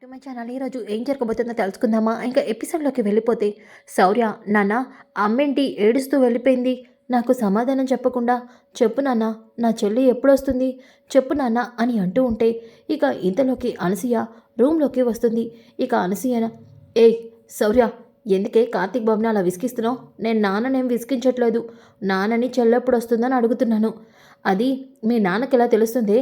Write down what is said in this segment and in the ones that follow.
To my channel. ఈరోజు ఏం జరగబోతుందో తెలుసుకుందామా? ఇంకా ఎపిసోడ్లోకి వెళ్ళిపోతే, శౌర్య, నాన్న, అమ్మేంటి ఏడుస్తూ వెళ్ళిపోయింది, నాకు సమాధానం చెప్పకుండా, చెప్పు నాన్న, నా చెల్లి ఎప్పుడొస్తుంది, చెప్పు నాన్న అని అంటూ ఉంటే, ఇక ఇంతలోకి అనసూయ రూమ్లోకి వస్తుంది. ఇక అనసూయ, ఏ శౌర్య, ఎందుకే కార్తీక్ బాబుని అలా విసిగిస్తున్నావు? నేను నాన్ననేం విసిగించట్లేదు, నాన్నని చెల్లెప్పుడు వస్తుందని అడుగుతున్నాను. అది మీ నాన్నకి ఎలా తెలుస్తుంది?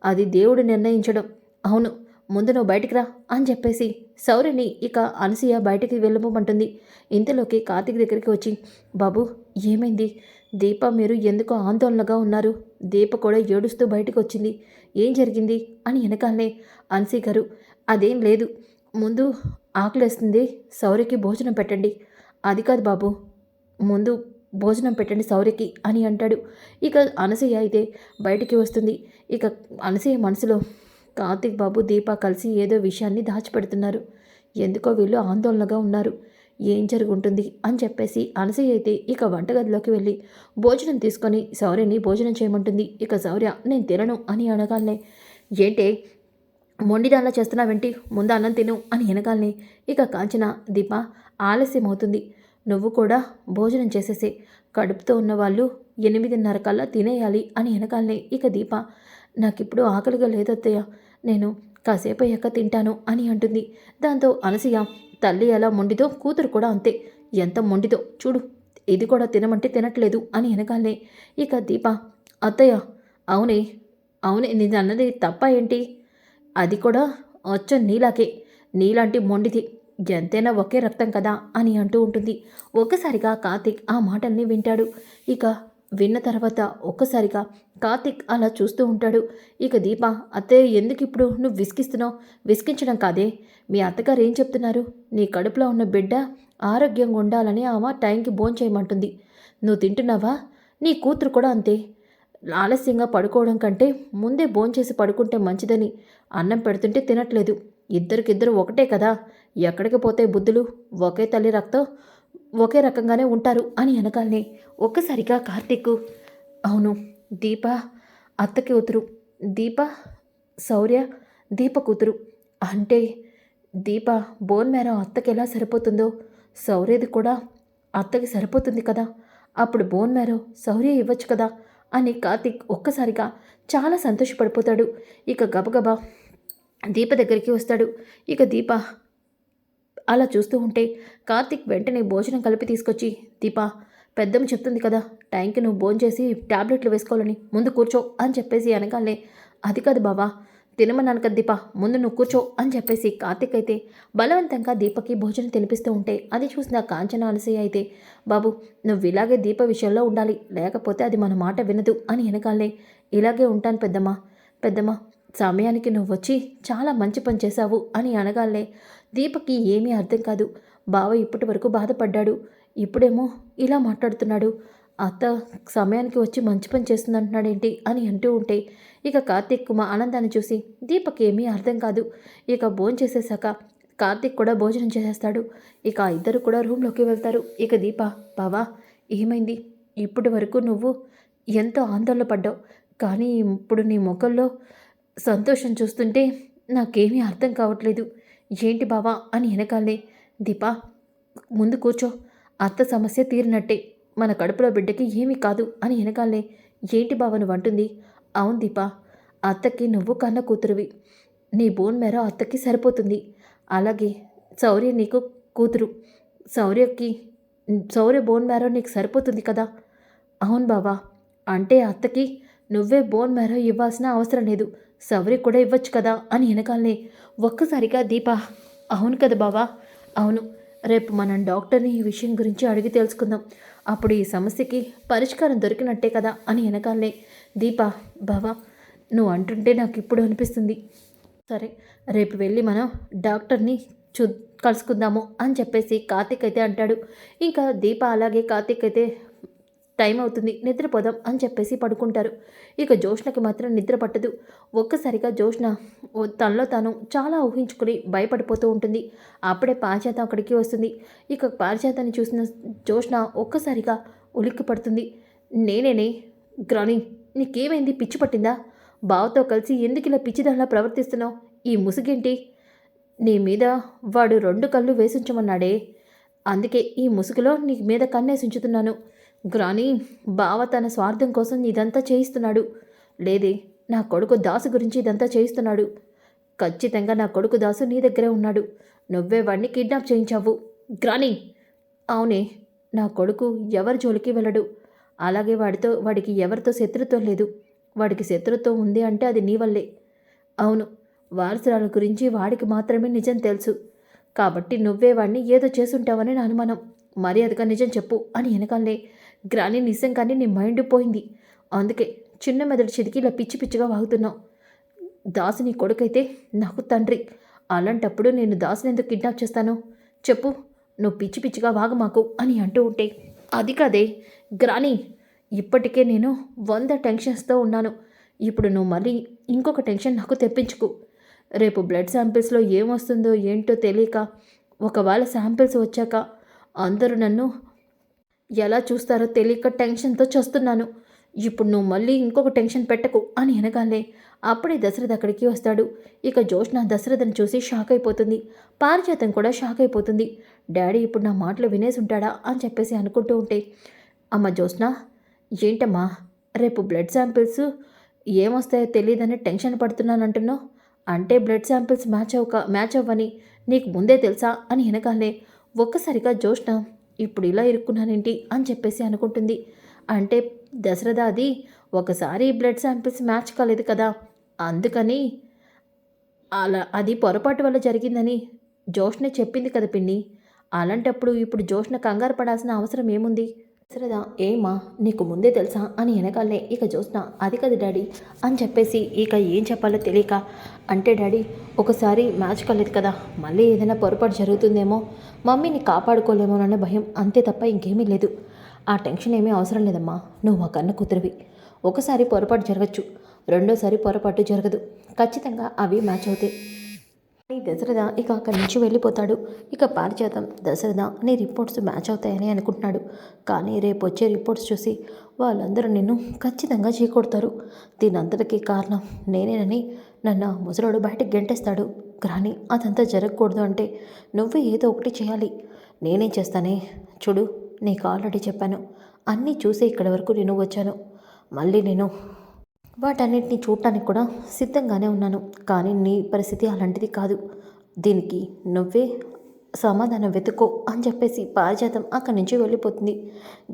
అది దేవుడు నిర్ణయించడం. అవును, ముందు నువ్వు బయటికి రా అని చెప్పేసి శౌర్యని ఇక అనసూయ బయటికి వెళ్ళమంటుంది. ఇంతలోకి కార్తీక్ దగ్గరికి వచ్చి, బాబు ఏమైంది? దీప మీరు ఎందుకో ఆందోళనగా ఉన్నారు, దీప కూడా ఏడుస్తూ బయటకు వచ్చింది, ఏం జరిగింది అని వెనకాలనే అనసూయ గారు, అదేం లేదు, ముందు ఆకలేస్తుంది, శౌర్యకి భోజనం పెట్టండి. అది కాదు బాబు, ముందు భోజనం పెట్టండి శౌర్యకి అని అంటాడు. ఇక అనసూయ అయితే బయటికి వస్తుంది. ఇక అనసూయ మనసులో, కార్తీక్ బాబు దీప కలిసి ఏదో విషయాన్ని దాచిపెడుతున్నారు, ఎందుకో వీళ్ళు ఆందోళనగా ఉన్నారు, ఏం జరుగుంటుంది అని చెప్పేసి అనసూయ అయితే ఇక వంటగదిలోకి వెళ్ళి భోజనం తీసుకొని శౌర్యని భోజనం చేయమంటుంది. ఇక శౌర్య, నేను తినను అని అనగానే, ఏంటే మొండిదానిలా చేస్తున్నావేంటి, ముందు అన్నం తిను అని వెనకాలనే ఇక కాంచన, దీప ఆలస్యం అవుతుంది, నువ్వు కూడా భోజనం చేసేసే, కడుపుతో ఉన్నవాళ్ళు 8:30 కల్లా తినేయాలి అని వెనకాలనే ఇక దీప, నాకిప్పుడు ఆకలిగా లేదత్తయ్య, నేను కాసేపు అయ్యాక తింటాను అని అంటుంది. దాంతో అనసూయ, తల్లి ఎలా మొండితో కూతురు కూడా అంతే, ఎంత మొండితో చూడు, ఇది కూడా తినమంటే తినట్లేదు అని వెనకాలనే ఇక దీప, అత్తయ్య, అవునే అవునే నేను అన్నది తప్ప ఏంటి, అది కూడా వచ్చ నీలాకే, నీలాంటి మొండిది, ఎంతైనా ఒకే రక్తం కదా అని అంటూ ఉంటుంది. ఒక్కసారిగా కార్తీక్ ఆ మాటల్ని వింటాడు. ఇక విన్న తర్వాత ఒక్కసారిగా కార్తీక్ అలా చూస్తూ ఉంటాడు. ఇక దీప, అత్తయ్య ఎందుకు ఇప్పుడు నువ్వు విసిగిస్తున్నావు? విసిగించడం కాదే, మీ అత్తగారు ఏం చెప్తున్నారు, నీ కడుపులో ఉన్న బిడ్డ ఆరోగ్యంగా ఉండాలని ఆమె టైంకి భోంచేయమంటుంది, నువ్వు తింటున్నావా? నీ కూతురు కూడా అంతే, ఆలస్యంగా పడుకోవడం కంటే ముందే భోంచేసి పడుకుంటే మంచిదని అన్నం పెడుతుంటే తినట్లేదు, ఇద్దరికిద్దరు ఒకటే కదా, ఎక్కడికి పోతే బుద్ధులు, ఒకే తల్లి రక్తం ఒకే రకంగానే ఉంటారు అని వెనకాలనే ఒక్కసారిగా కార్తీక్, అవును, దీప అత్త కూతురు, దీప శౌర్య దీప కూతురు అంటే దీప బోన్ మేర అత్తకి ఎలా సరిపోతుందో శౌర్యది కూడా అత్తకి సరిపోతుంది కదా, అప్పుడు బోన్ మేర శౌర్య ఇవ్వచ్చు కదా అని కార్తీక్ ఒక్కసారిగా చాలా సంతోషపడిపోతాడు. ఇక గబగబా దీప దగ్గరికి వస్తాడు. ఇక దీప అలా చూస్తూ ఉంటే కార్తీక్ వెంటనే భోజనం కలిపి తీసుకొచ్చి, దీప, పెద్దమ్మ చెప్తుంది కదా టైంకి నువ్వు భోంచేసి టాబ్లెట్లు వేసుకోవాలని, ముందు కూర్చో అని చెప్పేసి అనగానే, అది కాదు బావా, తినమన్నాను కదా దీప, ముందు నువ్వు కూర్చో అని చెప్పేసి కార్తీక్ అయితే బలవంతంగా దీపకి భోజనం తినిపిస్తూ ఉంటే అది చూసిన కాంచన అనసూయ అయితే, బాబు నువ్వు ఇలాగే దీప విషయంలో ఉండాలి, లేకపోతే అది మన మాట వినదు అని వెనకాలే, ఇలాగే ఉంటాను పెద్దమ్మ, పెద్దమ్మ సమయానికి నువ్వు వచ్చి చాలా మంచి పని చేశావు అని అనగానే దీపకి ఏమీ అర్థం కాదు. బావ ఇప్పటి వరకు బాధపడ్డాడు, ఇప్పుడేమో ఇలా మాట్లాడుతున్నాడు, అత్త సమయానికి వచ్చి మంచి పని చేస్తుందంటున్నాడేంటి అని అంటూ ఉంటే ఇక కార్తీక్ మా ఆనందాన్ని చూసి దీపకి ఏమీ అర్థం కాదు. ఇక భోంచేసేసాక కార్తీక్ కూడా భోజనం చేసేస్తాడు. ఇక ఇద్దరు కూడా రూమ్లోకి వెళ్తారు. ఇక దీప, బావా ఏమైంది, ఇప్పటి వరకు నువ్వు ఎంతో ఆందోళన పడ్డావు, కానీ ఇప్పుడు నీ ముఖంలో సంతోషం చూస్తుంటే నాకేమీ అర్థం కావట్లేదు, ఏంటి బావా అని వెనకాలనే, దీపా ముందు కూర్చో, అత్త సమస్య తీరినట్టే, మన కడుపులో బిడ్డకి ఏమీ కాదు అని వెనకాలనే, ఏంటి బావ నువ్వు అంటుంది, అవును దీపా, అత్తకి నువ్వు కన్న కూతురువి, నీ బోన్ మేర అత్తకి సరిపోతుంది, అలాగే శౌర్య నీకు కూతురు, శౌర్యకి శౌర్య బోన్ మేర నీకు సరిపోతుంది కదా, అవును బావా, అంటే అత్తకి నువ్వే బోన్ మేర ఇవ్వాల్సిన అవసరం లేదు, శౌర్య కూడా ఇవ్వచ్చు కదా అని వెనకాలనే ఒక్కసారిగా దీప, అవును కదా బావా, అవును, రేపు మనం డాక్టర్ని ఈ విషయం గురించి అడిగి తెలుసుకుందాం, అప్పుడు ఈ సమస్యకి పరిష్కారం దొరికినట్టే కదా అని వెనకాలనే దీప, బావా నువ్వు అంటుంటే నాకు ఇప్పుడు అనిపిస్తుంది, సరే రేపు వెళ్ళి మనం డాక్టర్ని కలుసుకుందాము అని చెప్పేసి కార్తీక్ అయితే అంటాడు. ఇంకా దీప అలాగే కార్తీక్ అయితే టైం అవుతుంది నిద్రపోదాం అని చెప్పేసి పడుకుంటారు. ఇక జోష్నకి మాత్రం నిద్ర పట్టదు. ఒక్కసారిగా జోష్న తనలో తాను చాలా ఊహించుకుని భయపడిపోతూ ఉంటుంది. అప్పుడే పారిజాత అక్కడికి వస్తుంది. ఇక పారిజాతాన్ని చూసిన జోష్న ఒక్కసారిగా ఉలిక్కి పడుతుంది. నేనేనే గ్రాని, నీకేమైంది, పిచ్చి పట్టిందా, బావతో కలిసి ఎందుకు ఇలా పిచ్చిదానిలా ప్రవర్తిస్తున్నావు, ఈ ముసుగేంటి, నీ మీద వాడు 2 కళ్ళు వేసుంచమన్నాడే. అందుకే ఈ ముసుగులో నీ మీద కన్నేసి ఉంచుతున్నాను. గ్రాని, బావ తన స్వార్థం కోసం ఇదంతా చేయిస్తున్నాడు. లేదే, నా కొడుకు దాసు గురించి ఇదంతా చేయిస్తున్నాడు. ఖచ్చితంగా నా కొడుకు దాసు నీ దగ్గరే ఉన్నాడు. నువ్వే వాడిని కిడ్నాప్ చేయించావు. గ్రాని. అవునే, నా కొడుకు ఎవరి జోలికి వెళ్ళడు. అలాగే వాడికి ఎవరితో శత్రుత్వం లేదు. వాడికి శత్రుత్వం ఉంది అంటే అది నీ వల్లే. అవును, వారసురాల గురించి వాడికి మాత్రమే నిజం తెలుసు. కాబట్టి నువ్వే వాడిని ఏదో చేసుంటావని నా అనుమానం. మర్యాదగా నిజం చెప్పు అని వెనకాలే. గ్రాని, నిజంగానే నీ మైండ్ పోయింది. అందుకే చిన్న మెదడు చితికి ఇలా పిచ్చి పిచ్చిగా వాగుతున్నావు. దాసు నీ కొడుకైతే నాకు తండ్రి. అలాంటప్పుడు నేను దాసుని ఎందుకు కిడ్నాప్ చేస్తాను? చెప్పు. నువ్వు పిచ్చి పిచ్చిగా వాగమాకు అని అంటూ ఉంటే, అది కాదే గ్రాని, ఇప్పటికే నేను 100 టెన్షన్స్తో ఉన్నాను. ఇప్పుడు నువ్వు మళ్ళీ ఇంకొక టెన్షన్ నాకు తెప్పించుకు. రేపు బ్లడ్ శాంపిల్స్లో ఏమొస్తుందో ఏంటో తెలియక, ఒకవేళ శాంపిల్స్ వచ్చాక అందరూ నన్ను ఎలా చూస్తారో తెలియక టెన్షన్తో చస్తున్నాను. ఇప్పుడు నువ్వు మళ్ళీ ఇంకొక టెన్షన్ పెట్టకు అని అనగానే అప్పుడే దశరథ్ అక్కడికి వస్తాడు. ఇక జోష్న దశరథను చూసి షాక్ అయిపోతుంది. పారిజాతం కూడా షాక్ అయిపోతుంది. డాడీ ఇప్పుడు నా మాటలు వినేసి ఉంటాడా అని చెప్పేసి అనుకుంటూ ఉంటే, అమ్మ జోష్న, ఏంటమ్మా రేపు బ్లడ్ శాంపిల్స్ ఏమొస్తాయో తెలియదని టెన్షన్ పడుతున్నానంటున్నావు? అంటే బ్లడ్ శాంపిల్స్ మ్యాచ్ అవ్వని నీకు ముందే తెలుసా అని వెనకాలే ఒక్కసారిగా జోష్న ఇప్పుడు ఇలా ఇరుక్కున్నానేంటి అని చెప్పేసి అనుకుంటుంది. అంటే దశరథ, అది ఒకసారి బ్లడ్ శాంపిల్స్ మ్యాచ్ కాలేదు కదా, అందుకని అలా అది పొరపాటు వల్ల జరిగిందని జోష్న చెప్పింది కదా పిన్ని. అలాంటప్పుడు ఇప్పుడు జోష్న కంగారు పడాల్సిన అవసరం ఏముంది? దశరథ, ఏమా నీకు ముందే తెలుసా అని వెనకాలే ఇక జోష్న అది కదా డాడీ అని చెప్పేసి ఇక ఏం చెప్పాలో తెలియక, అంటే డాడీ ఒకసారి మ్యాచ్ కాలేదు కదా, మళ్ళీ ఏదైనా పొరపాటు జరుగుతుందేమో, మమ్మీని కాపాడుకోలేమోనన్న భయం, అంతే తప్ప ఇంకేమీ లేదు. ఆ టెన్షన్ ఏమీ అవసరం లేదమ్మా. నువ్వు మా కన్న కూతురివి. ఒకసారి పొరపాటు జరగచ్చు, రెండోసారి పొరపాటు జరగదు. ఖచ్చితంగా అవి మ్యాచ్ అవుతాయి. దశరథ ఇక అక్కడి నుంచి వెళ్ళిపోతాడు. ఇక పారిజాతం, దశరథ నీ రిపోర్ట్స్ మ్యాచ్ అవుతాయని అనుకుంటున్నాడు. కానీ రేపు వచ్చే రిపోర్ట్స్ చూసి వాళ్ళందరూ నిన్ను ఖచ్చితంగా చీకొడతారు. దీనంతటికీ కారణం నేనేనని నన్ను ముసలోడు బయటకు గెంటేస్తాడు. కానీ అదంతా జరగకూడదు అంటే నువ్వే ఏదో ఒకటి చేయాలి. నేనేం చేస్తానే? చూడు, నీకు ఆల్రెడీ చెప్పాను, అన్నీ చూసి ఇక్కడి వరకు నేను వచ్చాను. మళ్ళీ నేను వాటన్నిటిని చూడటానికి కూడా సిద్ధంగానే ఉన్నాను. కానీ నీ పరిస్థితి అలాంటిది కాదు. దీనికి నువ్వే సమాధానం వెతుక్కో అని చెప్పేసి పారిజాతం అక్కడి నుంచి వెళ్ళిపోతుంది.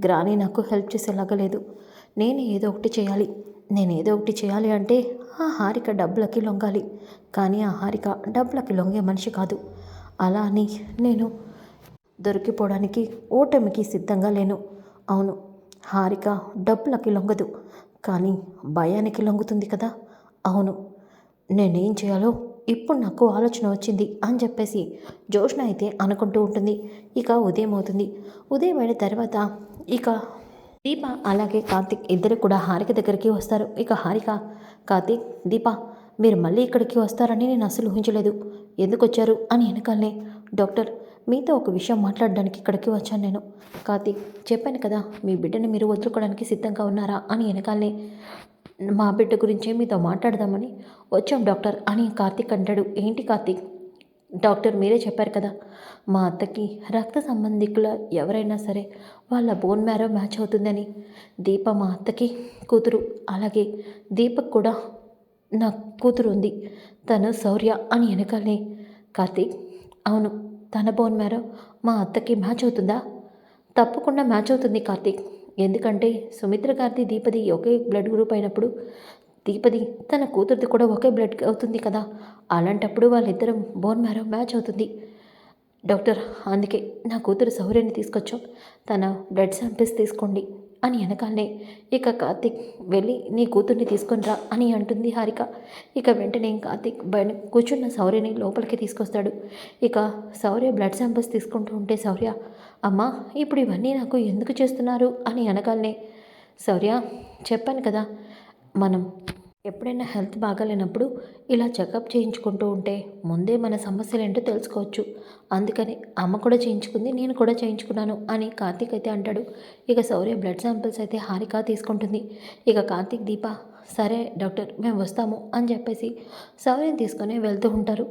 గ్రాని నాకు హెల్ప్ చేసేలాగా లేదు. నేను ఏదో ఒకటి చేయాలి. నేను ఏదో ఒకటి చేయాలి అంటే ఆ హారిక డబ్బులకి లొంగాలి. కానీ ఆ హారిక డబ్బులకి లొంగే మనిషి కాదు. అలా అని నేను దొరికిపోవడానికి, ఓటమికి సిద్ధంగా లేను. అవును, హారిక డబ్బులకి లొంగదు, కానీ భయానికి లొంగుతుంది కదా. అవును, నేనేం చేయాలో ఇప్పుడు నాకు ఆలోచన వచ్చింది అని చెప్పేసి జోష్న అయితే అనుకుంటూ ఉంటుంది. ఇక ఉదయం అవుతుంది. ఉదయం అయిన తర్వాత ఇక దీప అలాగే కార్తిక్ ఇద్దరు కూడా హారిక దగ్గరికి వస్తారు. ఇక హారిక, కార్తిక్, దీప మీరు మళ్ళీ ఇక్కడికి వస్తారని నేను అసలు ఊహించలేదు. ఎందుకు వచ్చారు అని వెనకాలనే, డాక్టర్ మీతో ఒక విషయం మాట్లాడడానికి ఇక్కడికి వచ్చాను నేను. కార్తిక్, చెప్పాను కదా మీ బిడ్డని మీరు వదులుకోవడానికి సిద్ధంగా ఉన్నారా అని వెనకాలనే, మా బిడ్డ గురించే మీతో మాట్లాడదామని వచ్చాం డాక్టర్ అని కార్తిక్ అంటాడు. ఏంటి కార్తిక్? డాక్టర్ మీరే చెప్పారు కదా, మా అత్తకి రక్త సంబంధికుల ఎవరైనా సరే వాళ్ళ బోన్ మ్యారో మ్యాచ్ అవుతుందని. దీప మా అత్తకి కూతురు, అలాగే దీపక్ కూడా నా కూతురు ఉంది, తను శౌర్య అని వెనకాలనే. కార్తీక్, అవును, తన బోన్ మ్యారో మా అత్తకి మ్యాచ్ అవుతుందా? తప్పకుండా మ్యాచ్ అవుతుంది కార్తీక్. ఎందుకంటే సుమిత్ర గారిది దీపది ఒకే బ్లడ్ గ్రూప్ అయినప్పుడు దీపది తన కూతురిది కూడా ఒకే బ్లడ్ అవుతుంది కదా. అలాంటప్పుడు వాళ్ళిద్దరం బోన్ మ్యారో మ్యాచ్ అవుతుంది డాక్టర్. అందుకే నా కూతురు శౌర్యాన్ని తీసుకొచ్చాం, తన బ్లడ్ శాంపిల్స్ తీసుకోండి అని వెనకాలనే ఇక కార్తీక్ వెళ్ళి నీ కూతుర్ని తీసుకొని రా అని అంటుంది హారిక. ఇక వెంటనే కార్తీక్ బయట కూర్చున్న శౌర్యని లోపలికి తీసుకొస్తాడు. ఇక శౌర్య బ్లడ్ శాంపిల్స్ తీసుకుంటూ ఉంటే శౌర్య, అమ్మా ఇప్పుడు ఇవన్నీ నాకు ఎందుకు చేస్తున్నారు అని అనగానే, శౌర్య చెప్పాను కదా, మనం ఎప్పుడైనా హెల్త్ బాగాలేనప్పుడు ఇలా చెకప్ చేయించుకుంటూ ఉంటే ముందే మన సమస్యలేంటో తెలుసుకోవచ్చు. అందుకని అమ్మ కూడా చేయించుకుంది, నేను కూడా చేయించుకున్నాను అని కార్తీక్ అయితే అంటాడు. ఇక శౌర్య బ్లడ్ శాంపిల్స్ అయితే హారిక తీసుకుంటుంది. ఇక కార్తీక్, దీప సరే డాక్టర్ మేము వస్తాము అని చెప్పేసి శౌర్యని తీసుకొని వెళ్తూ ఉంటారు.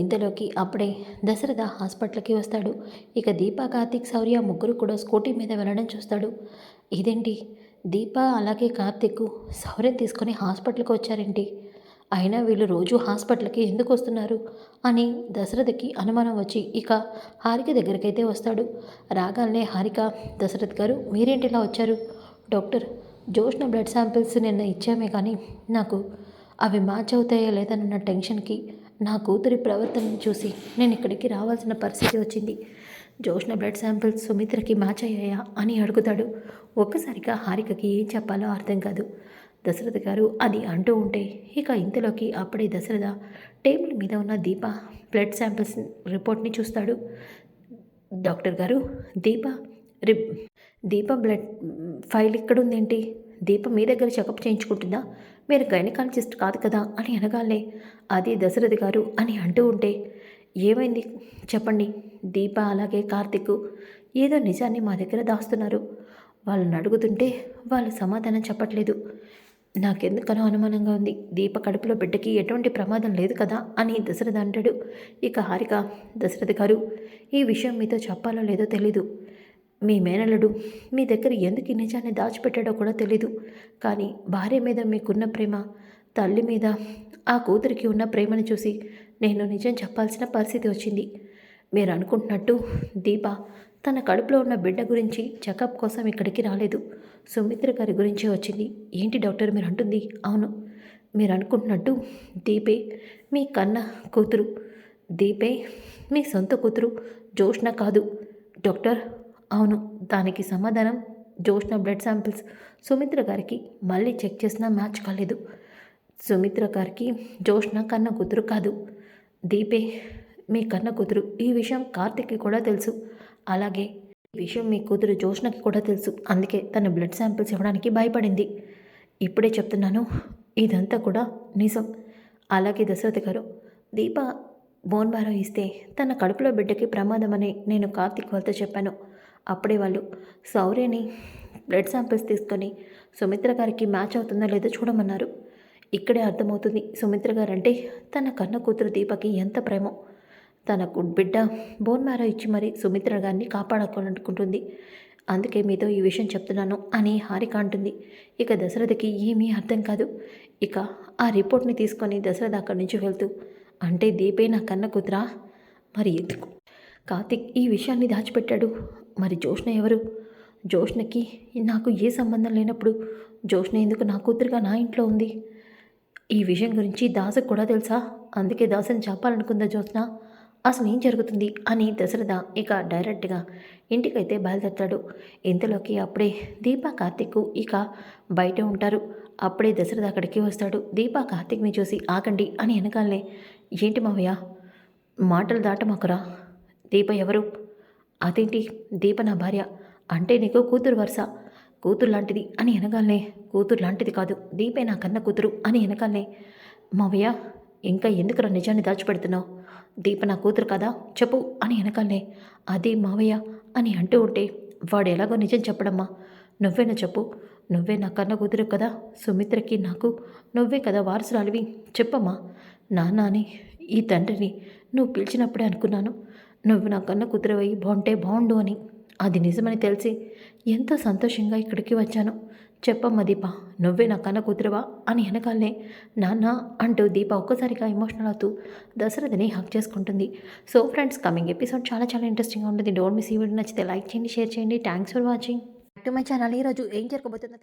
ఇంతలోకి అప్పుడే దశరథ హాస్పిటల్కి వస్తాడు. ఇక దీప, కార్తీక్, శౌర్య ముగ్గురు కూడా స్కూటీ మీద వెళ్ళడం చూస్తాడు. ఇదేంటి, దీప అలాగే కార్తీక్ శౌర్యని తీసుకొని హాస్పిటల్కి వచ్చారేంటి? అయినా వీళ్ళు రోజు హాస్పిటల్కి ఎందుకు వస్తున్నారు అని దశరథకి అనుమానం వచ్చి ఇక హారిక దగ్గరికైతే వస్తాడు. రాగానే హారిక, దశరథ్ గారు మీరేంటి ఇలా వచ్చారు? డాక్టర్, జోష్న బ్లడ్ శాంపిల్స్ నిన్న ఇచ్చామే కానీ నాకు అవి మ్యాచ్ అవుతాయో లేదన్న టెన్షన్కి నా కూతురి ప్రవర్తనను చూసి నేను ఇక్కడికి రావాల్సిన పరిస్థితి వచ్చింది. జోష్న బ్లడ్ శాంపిల్స్ సుమిత్రకి మ్యాచ్ అయ్యాయా అని అడుగుతాడు. ఒక్కసారిగా హారికకి ఏం చెప్పాలో అర్థం కాదు. దశరథ గారు అది అంటూ ఉంటే ఇక ఇంతలోకి అప్పుడే దశరథ టేబుల్ మీద ఉన్న దీప బ్లడ్ శాంపిల్స్ రిపోర్ట్ని చూస్తాడు. డాక్టర్ గారు, దీప రి దీప బ్లడ్ ఫైల్ ఇక్కడుందేంటి? దీప మీ దగ్గర చెకప్ చేయించుకుంటుందా? మీరు గైనకాలజిస్ట్ కాదు కదా అని అనగాలే అది దశరథ గారు అని అంటూ ఉంటే ఏమైంది చెప్పండి. దీప అలాగే కార్తిక్ ఏదో నిజాన్ని మా దగ్గర దాస్తున్నారు. వాళ్ళని అడుగుతుంటే వాళ్ళు సమాధానం చెప్పట్లేదు. నాకెందుకనో అనుమానంగా ఉంది. దీప కడుపులో బిడ్డకి ఎటువంటి ప్రమాదం లేదు కదా అని దశరథ అంటాడు. ఇక హారిక, దశరథ గారు ఈ విషయం మీతో చెప్పాలో లేదో తెలీదు. మీ మేనల్లుడు మీ దగ్గర ఎందుకు ఈ నిజాన్ని దాచిపెట్టాడో కూడా తెలీదు. కానీ భార్య మీద మీకున్న ప్రేమ, తల్లి మీద ఆ కూతురికి ఉన్న ప్రేమను చూసి నేను నిజం చెప్పాల్సిన పరిస్థితి వచ్చింది. మీరు అనుకుంటున్నట్టు దీప తన కడుపులో ఉన్న బిడ్డ గురించి చెకప్ కోసం ఇక్కడికి రాలేదు. సుమిత్ర గారి గురించే వచ్చింది. ఏంటి డాక్టర్ మీరు అంటుంది? అవును, మీరు అనుకుంటున్నట్టు దీపే మీ కన్న కూతురు. దీపే మీ సొంత కూతురు, జోష్న కాదు. డాక్టర్, అవును, దానికి సమాధానం జోష్న బ్లడ్ శాంపిల్స్ సుమిత్ర గారికి మళ్ళీ చెక్ చేసినా మ్యాచ్ కాలేదు. సుమిత్ర గారికి జోష్న కన్న కూతురు కాదు, దీపే మీ కన్న కూతురు. ఈ విషయం కార్తిక్కి కూడా తెలుసు. అలాగే ఈ విషయం మీ కూతురు జోష్నకి కూడా తెలుసు. అందుకే తన బ్లడ్ శాంపిల్స్ ఇవ్వడానికి భయపడింది. ఇప్పుడే చెప్తున్నాను, ఇదంతా కూడా నిజం. అలాగే దశరథ గారు, దీప బోన్ మ్యారో ఇస్తే తన కడుపులో బిడ్డకి ప్రమాదమని నేను కార్తిక్ వాళ్ళతో చెప్పాను. అప్పుడే వాళ్ళు శౌర్యని బ్లడ్ శాంపిల్స్ తీసుకొని సుమిత్ర గారికి మ్యాచ్ అవుతుందో లేదో చూడమన్నారు. ఇక్కడే అర్థమవుతుంది సుమిత్ర గారంటే తన కన్న కూతురు దీపకి ఎంత ప్రేమో. తనకు బిడ్డ బోన్ మ్యారో ఇచ్చి మరి సుమిత్ర గారిని కాపాడాలనుకుంటుంది. అందుకే మీతో ఈ విషయం చెప్తున్నాను అని హారిక అంటుంది. ఇక దశరథకి ఏమీ అర్థం కాదు. ఇక ఆ రిపోర్ట్ని తీసుకొని దశరథ అక్కడి నుంచి వెళ్తూ, అంటే దీపే నా కన్న కూతురా? మరి ఎందుకు కార్తిక్ ఈ విషయాన్ని దాచిపెట్టాడు? మరి జోష్న ఎవరు? జోష్నకి నాకు ఏ సంబంధం లేనప్పుడు జోష్న ఎందుకు నా కూతురుగా నా ఇంట్లో ఉంది? ఈ విషయం గురించి దాసకు కూడా తెలుసా? అందుకే దాసని చెప్పాలనుకుందా జోష్న? అసలు ఏం జరుగుతుంది అని దశరథ ఇక డైరెక్ట్గా ఇంటికైతే బయలుదేరతాడు. ఇంతలోకి అప్పుడే దీపా, కార్తిక్ ఇక బయట ఉంటారు. అప్పుడే దశరథ అక్కడికి వస్తాడు. దీపా కార్తిక్ని చూసి ఆగండి అని వెనకాలనే, ఏంటి మావయ్య మాటలు దాటమాకురా? దీప ఎవరు? అదేంటి, దీప నా భార్య, అంటే నీకు కూతురు వరుస, కూతురు లాంటిది అని అనగానే, కూతురు లాంటిది కాదు, దీపే నా కన్న కూతురు అని అనగానే, మావయ్య ఇంకా ఎందుకురా నిజాన్ని దాచిపెడుతున్నావు? దీప నా కూతురు కదా, చెప్పు అని అనగానే, అదే మావయ్య అని అంటూ ఉంటే, వాడు ఎలాగో నిజం చెప్పడమ్మా, నువ్వేనా చెప్పు, నువ్వే నా కన్న కూతురు కదా, సుమిత్రకి నాకు నువ్వే కదా వారసురాలివి, చెప్పమ్మా. నాన్న అని ఈ తండ్రిని నువ్వు పిలిచినప్పుడే అనుకున్నాను, నువ్వు నా కన్న కూతురువై బాగుంటే బాగుండు అని. అది నిజమని తెలిసి ఎంతో సంతోషంగా ఇక్కడికి వచ్చాను. చెప్పమ్మా దీప, నువ్వే నా కన్న కూతురువా అని వెనకాలనే, నాన్న అంటూ దీప ఒక్కసారిగా ఎమోషనల్ అవుతూ దశరథని హక్ చేసుకుంటుంది. సో ఫ్రెండ్స్, కమింగ్ ఎపిసోడ్ చాలా చాలా ఇంట్రెస్టింగ్గా ఉంటుంది. Don't miss. ఈ వీడియో నచ్చితే లైక్ చేయండి, షేర్ చేయండి. Thanks for watching to my channel. ఈరోజు ఏం జరగబోతుందో